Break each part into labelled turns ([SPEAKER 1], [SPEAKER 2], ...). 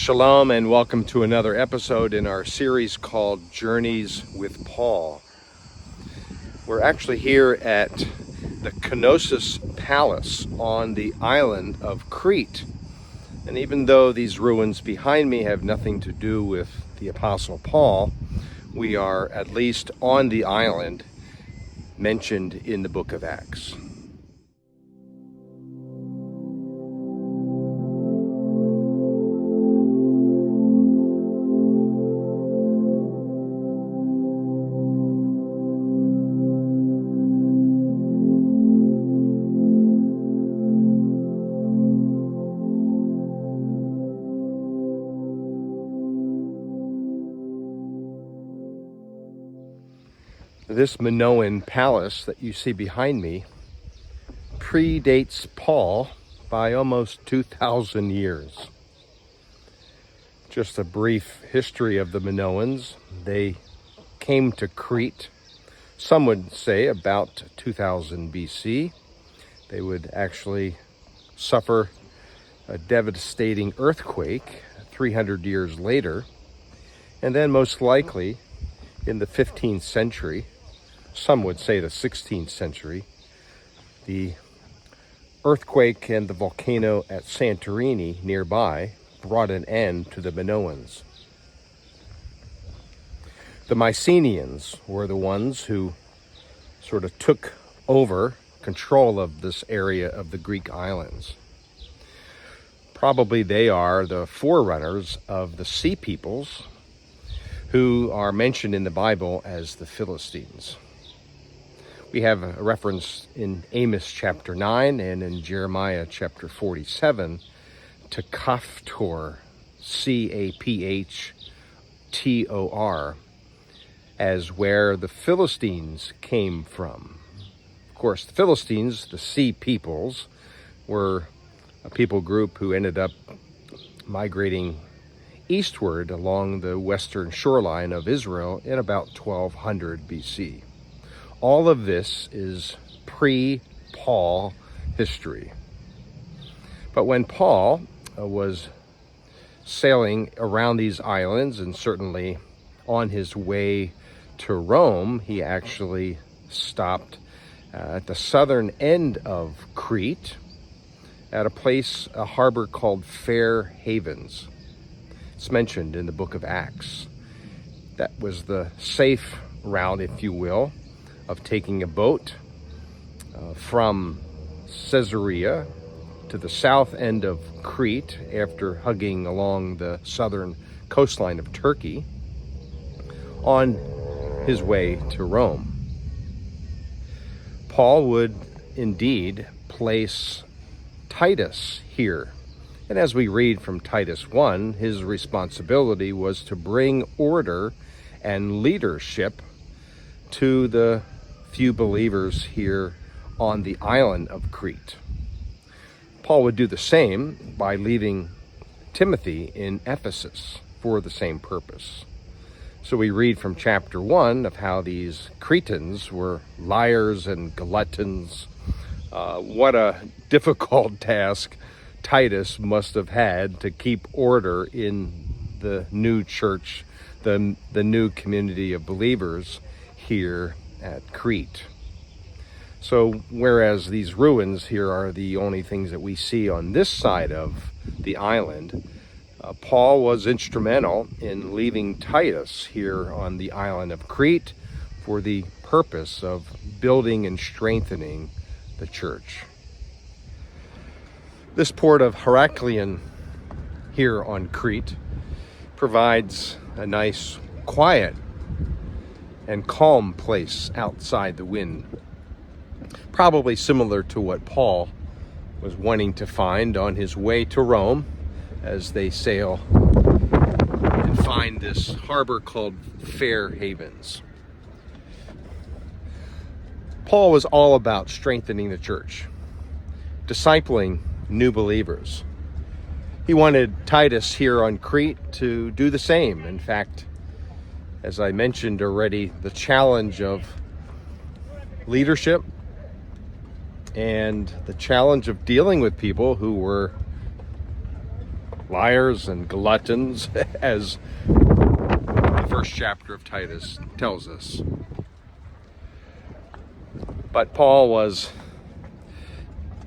[SPEAKER 1] Shalom and welcome to another episode in our series called Journeys with Paul. We're actually here at the Knossos Palace on the island of Crete. And even though these ruins behind me have nothing to do with the Apostle Paul, we are at least on the island mentioned in the book of Acts. This Minoan palace that you see behind me predates Paul by almost 2,000 years. Just a brief history of the Minoans. They came to Crete, some would say about 2000 BC. They would actually suffer a devastating earthquake 300 years later, and then most likely in the 15th century, some would say the 16th century, the earthquake and the volcano at Santorini nearby brought an end to the Minoans. The Mycenaeans were the ones who sort of took over control of this area of the Greek islands. Probably they are the forerunners of the sea peoples who are mentioned in the Bible as the Philistines. We have a reference in Amos chapter 9 and in Jeremiah chapter 47 to Caphtor, C-A-P-H-T-O-R, as where the Philistines came from. Of course, the Philistines, the sea peoples, were a people group who ended up migrating eastward along the western shoreline of Israel in about 1200 BC. All of this is pre-Paul history. But when Paul was sailing around these islands and certainly on his way to Rome, he actually stopped at the southern end of Crete at a harbor called Fair Havens. It's mentioned in the book of Acts. That was the safe route, if you will, of taking a boat from Caesarea to the south end of Crete after hugging along the southern coastline of Turkey on his way to Rome. Paul would indeed place Titus here. And as we read from Titus 1, his responsibility was to bring order and leadership to the few believers here on the island of Crete. Paul would do the same by leaving Timothy in Ephesus for the same purpose. So we read from chapter 1 of how these Cretans were liars and gluttons. What a difficult task Titus must have had to keep order in the new church, the new community of believers here at Crete. So whereas these ruins here are the only things that we see on this side of the island, Paul was instrumental in leaving Titus here on the island of Crete for the purpose of building and strengthening the church. This port of Heraklion here on Crete provides a nice, quiet, and calm place outside the wind. Probably similar to what Paul was wanting to find on his way to Rome as they sail and find this harbor called Fair Havens. Paul was all about strengthening the church, discipling new believers. He wanted Titus here on Crete to do the same. In fact, as I mentioned already, the challenge of leadership and the challenge of dealing with people who were, liars and gluttons, as the first chapter of Titus tells us. But Paul was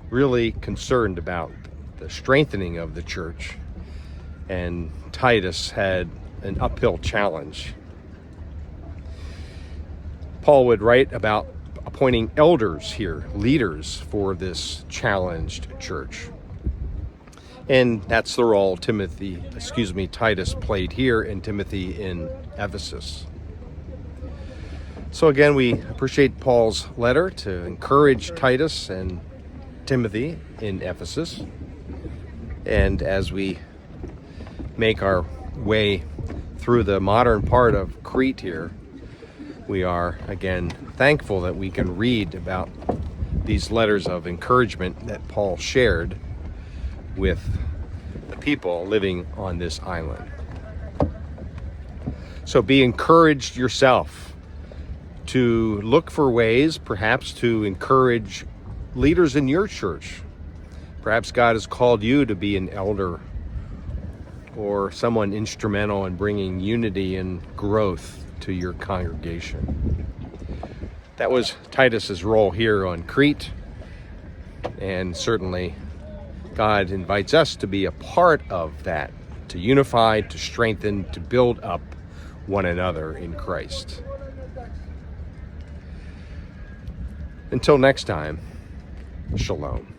[SPEAKER 1] really concerned about the strengthening of the church, and Titus had an uphill challenge. Paul would write about appointing elders here, leaders for this challenged church. And that's the role Titus played here and Timothy in Ephesus. So again, we appreciate Paul's letter to encourage Titus and Timothy in Ephesus. And as we make our way through the modern part of Crete here, we are again thankful that we can read about these letters of encouragement that Paul shared with the people living on this island. So be encouraged yourself to look for ways perhaps to encourage leaders in your church. Perhaps God has called you to be an elder or someone instrumental in bringing unity and growth to your congregation. That was Titus's role here on Crete, and certainly God invites us to be a part of that, to unify, to strengthen, to build up one another in Christ. Until next time, shalom.